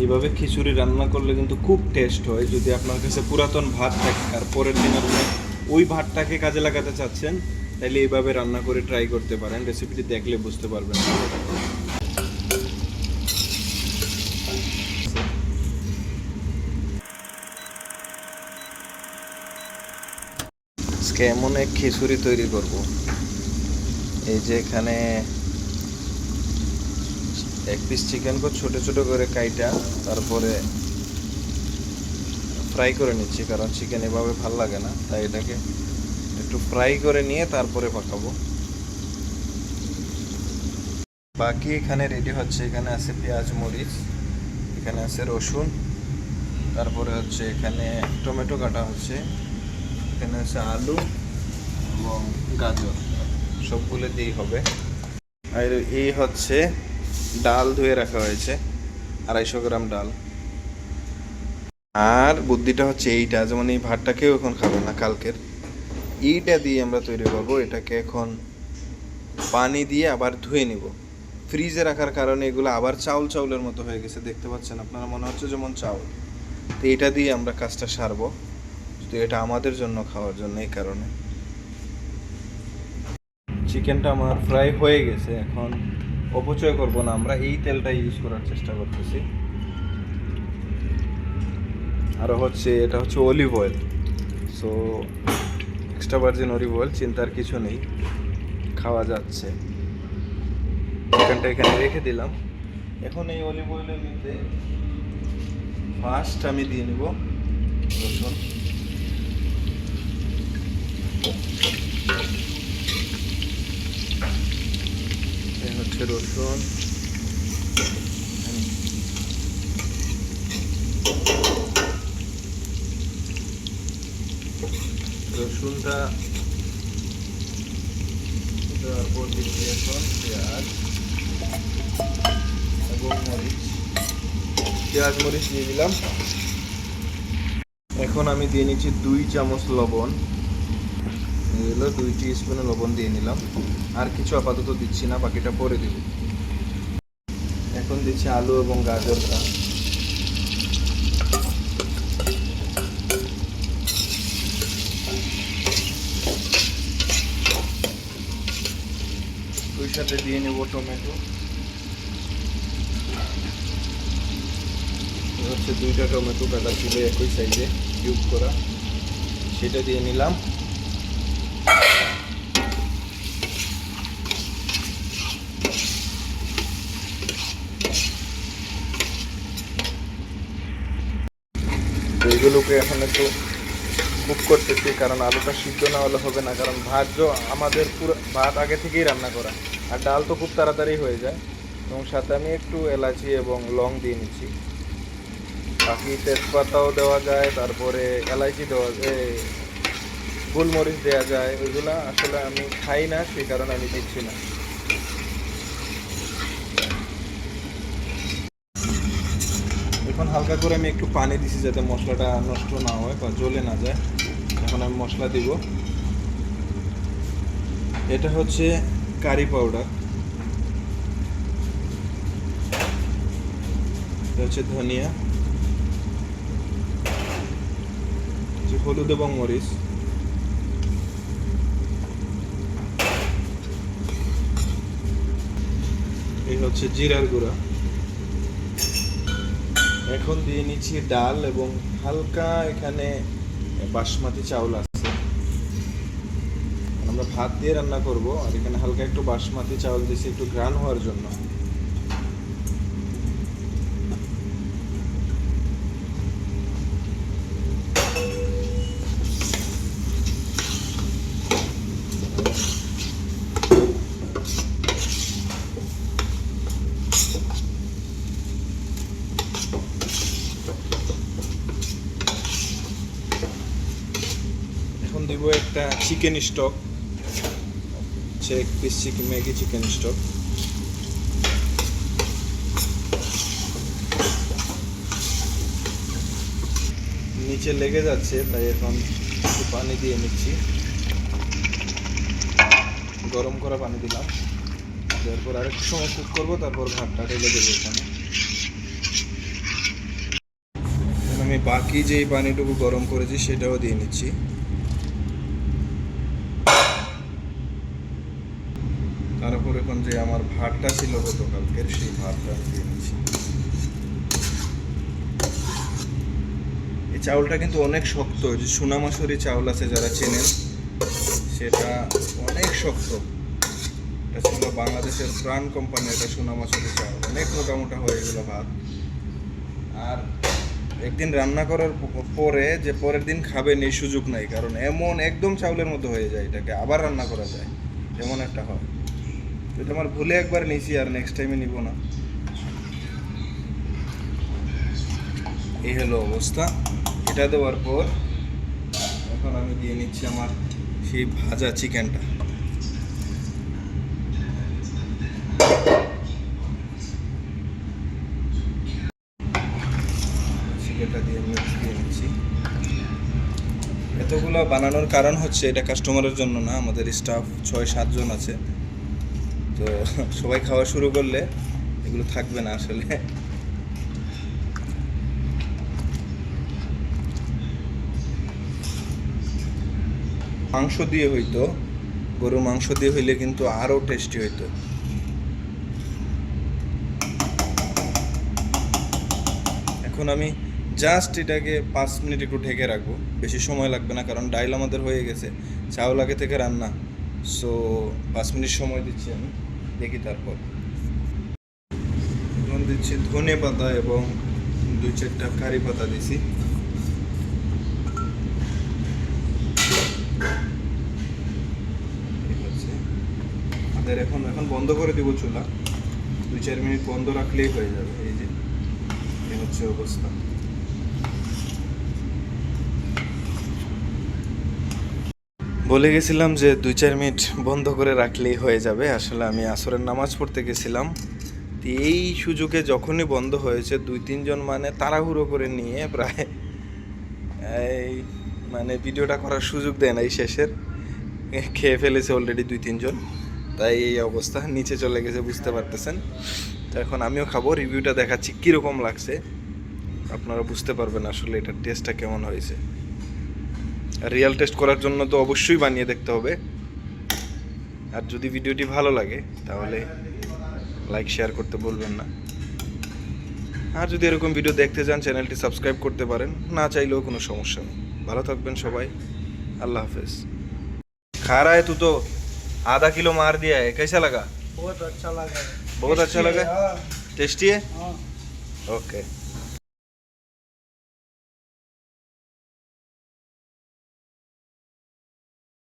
এইভাবে খিচুড়ি রান্না করলে কিন্তু খুব টেস্ট হয়। যদি আপনার কাছে পুরাতন ভাত থাকে আর পরের দিন আপনি ওই ভাতটাকে কাজে লাগাতে চাচ্ছেন, তাহলে এইভাবে রান্না করে ট্রাই করতে পারেন। রেসিপিটি দেখলে বুঝতে পারবেন। আজকে এমন এক খিচুড়ি তৈরি করব, এই যে এখানে এক পিস চিকেনকে ছোট ছোট করে কাইটা তারপরে ফ্রাই করে নিচ্ছি, কারণ চিকেন এভাবে ভাল লাগে না, তাই এটাকে একটু ফ্রাই করে নিয়ে তারপরে পাকাবো। বাকি এখানে রেডি হচ্ছে। এখানে আছে পেঁয়াজ মরিচ, এখানে আছে রসুন, তারপরে হচ্ছে এখানে টমেটো কাটা হচ্ছে, এখানে আছে আলু এবং গাজর, সবগুলো দিয়েই হবে। আর এই হচ্ছে ডাল ধুয়ে রাখা হয়েছে, 250 গ্রাম ডাল। আর বুদ্ধিটা হচ্ছে এইটা, যেমন এই ভাতটা কেউ এখন খাবে না কালকের, এইটা দিয়ে আমরা তৈরি করবো। এটাকে এখন পানি দিয়ে আবার ধুয়ে নিব। ফ্রিজে রাখার কারণে এগুলো আবার চাউলের মতো হয়ে গেছে, দেখতে পাচ্ছেন আপনারা, মনে হচ্ছে যেমন চাউল। তো এটা দিয়ে আমরা কাজটা সারবো, তো এটা আমাদের জন্য খাওয়ার জন্য। এই কারণে চিকেনটা আমার ফ্রাই হয়ে গেছে, এখন অপচয় করব না, আমরা এই তেলটা ইউজ করার চেষ্টা করতেছি। আরও হচ্ছে এটা হচ্ছে olive oil, so extra virgin olive oil, চিন্তার কিছু নেই, খাওয়া যাচ্ছে। চিকেনটা এখানে রেখে দিলাম। এখন এই অলিভ অয়েলের মধ্যে ফার্স্ট আমি দিয়ে নিব রসুন, এই হচ্ছে রসুন, রসুনটা দেওয়ার পর দিচ্ছি এখন পেঁয়াজ এবং মরিচ, পেঁয়াজ মরিচ দিয়ে দিলাম। এখন আমি দিয়ে নিচ্ছি 2 চামচ লবণ, এগুলো 2 টিস্পুনের লবণ দিয়ে নিলাম। আর কিছু আপাতত দিচ্ছি না, বাকিটা পরে দিব। এখন দিচ্ছি আলু এবং গাজরটা, ওই সাথে দিয়ে নেব টমেটো, হচ্ছে 2টা টমেটো কাটা ছিল একই সাইজে কিউব করা, সেটা দিয়ে নিলাম। এগুলোকে এখন একটু কুক করতেছি, কারণ আলুটা সিদ্ধ না হলে হবে না, কারণ আমাদের পুরো ভাত আগে থেকেই রান্না করা, আর ডাল তো খুব তাড়াতাড়ি হয়ে যায়। এবং সাথে আমি একটু এলাচি এবং লং দিয়ে নিচ্ছি, বাকি তেজপাতাও দেওয়া যায়, তারপরে এলাচি দেওয়া যায়, গোলমরিচ দেওয়া যায়। ওইগুলা আসলে আমি খাই না, সেই কারণে আমি দিচ্ছি না। এখন হালকা করে আমি একটু পানি দিছি যাতে মশলাটা নষ্ট না হয় বা জ্বলে না যায়। এখন আমি মশলা দিব। এটা হচ্ছে কারি পাউডার, এটা হচ্ছে ধনিয়া, হলুদ এবং মরিচ, এই হচ্ছে জিরার গুঁড়া। এখন দিয়ে নিচ্ছি ডাল এবং হালকা এখানে বাসমতি চাউল আছে, আমরা ভাত দিয়ে রান্না করব, আর এখানে হালকা একটু বাসমতি চাউল দিয়েছি একটু ঘ্রাণ হওয়ার জন্য। এখন দিব একটা চিকেন স্টক, হচ্ছে 1 পিস ম্যাগি চিকেন স্টক। নিচে লেগে যাচ্ছে, তাই এখন একটু পানি দিয়ে নিচ্ছি, গরম করা পানি দিলাম। তারপর আরেকটু সময় কুক করবো, তারপর ভাতটা ঢেলে দেবো এখানে। বাকি যেই পানিটুকু গরম করেছি সেটাও দিয়ে নিচ্ছি। তারপর এখন যে আমার ভাতটা ছিল গতকালকের, সেই ভাতটা আমি দিয়ে নিচ্ছি। এই চাউলটা কিন্তু অনেক শক্ত, যে সোনামাসুরি চাউল আছে যারা চেনেন, সেটা অনেক শক্ত। এটা ছিল বাংলাদেশের প্রাণ কোম্পানি, এটা সোনামাসুরি চাউল, অনেক মোটা মোটা হয়ে গেল ভাত। আর একদিন রান্না করার পরে যে পরের দিন খাবেন এই সুযোগ নাই, কারণ এমন একদম চাউলের মতো হয়ে যায়, এটাকে আবার রান্না করা যায় এমন একটা হয়। এটা আমার ভুলে একবার নিয়েছি, আর নেক্সট টাইমে নিব না। এই হলো অবস্থা। এটা দেওয়ার পর এখন আমি দিয়ে নিচ্ছি আমার সেই ভাজা চিকেনটা। চিকেনটা দিয়ে দিয়ে নিচ্ছি। এতগুলো বানানোর কারণ হচ্ছে এটা কাস্টমারের জন্য না, আমাদের স্টাফ 6-7 জন আছে, তো সবাই খাওয়া শুরু করলে এগুলো থাকবে না আসলে। মাংস দিয়ে হইতো, গরুর মাংস দিয়ে হইলে কিন্তু আরও টেস্টি হইতো। এখন আমি জাস্ট এটাকে 5 মিনিট একটু ঢেকে রাখবো, বেশি সময় লাগবে না, কারণ ডাইল আমাদের হয়ে গেছে, চাউল আগে থেকে রান্না। সো 5 মিনিট সময় দিচ্ছি আমি, দেখি তারপর। এখন দিচ্ছি ধনে পাতা এবং 2-4টা কারি পাতা দিছি। আমাদের এখন বন্ধ করে দিব চুলা, 2-4 মিনিট বন্ধ রাখলেই হয়ে যাবে। এই যে এই হচ্ছে অবস্থা। বলে গেছিলাম যে 2-4 মিনিট বন্ধ করে রাখলেই হয়ে যাবে, আসলে আমি আসরের নামাজ পড়তে গেছিলাম, তো এই সুযোগে যখনই বন্ধ হয়েছে 2-3 জন মানে তাড়াহুড়ো করে নিয়ে প্রায় এই মানে ভিডিওটা করার সুযোগ দেয় না, এই শেষের খেয়ে ফেলেছে অলরেডি 2-3 জন, তাই এই অবস্থা। নিচে চলে গেছে, বুঝতে পারতেছেন। তো এখন আমিও খাবো, রিভিউটা দেখাচ্ছি কীরকম লাগছে, আপনারা বুঝতে পারবেন আসলে এটার টেস্টটা কেমন হয়েছে। রিয়েল টেস্ট করার জন্য তো অবশ্যই বানিয়ে দেখতে হবে। আর যদি ভিডিওটি ভালো লাগে তাহলে লাইক শেয়ার করতে বলবেন না। আর যদি এরকম ভিডিও দেখতে চান চ্যানেলটি সাবস্ক্রাইব করতে পারেন, না চাইলেও কোনো সমস্যা নেই। ভালো থাকবেন সবাই, আল্লাহ हाफिज। खा रहा है तू तो, आधा किलो मार दिया है, कैसा लगा? बहुत अच्छा लगा। बहुत अच्छा लगा, हाँ, टेस्टी है। हाँ। ओके।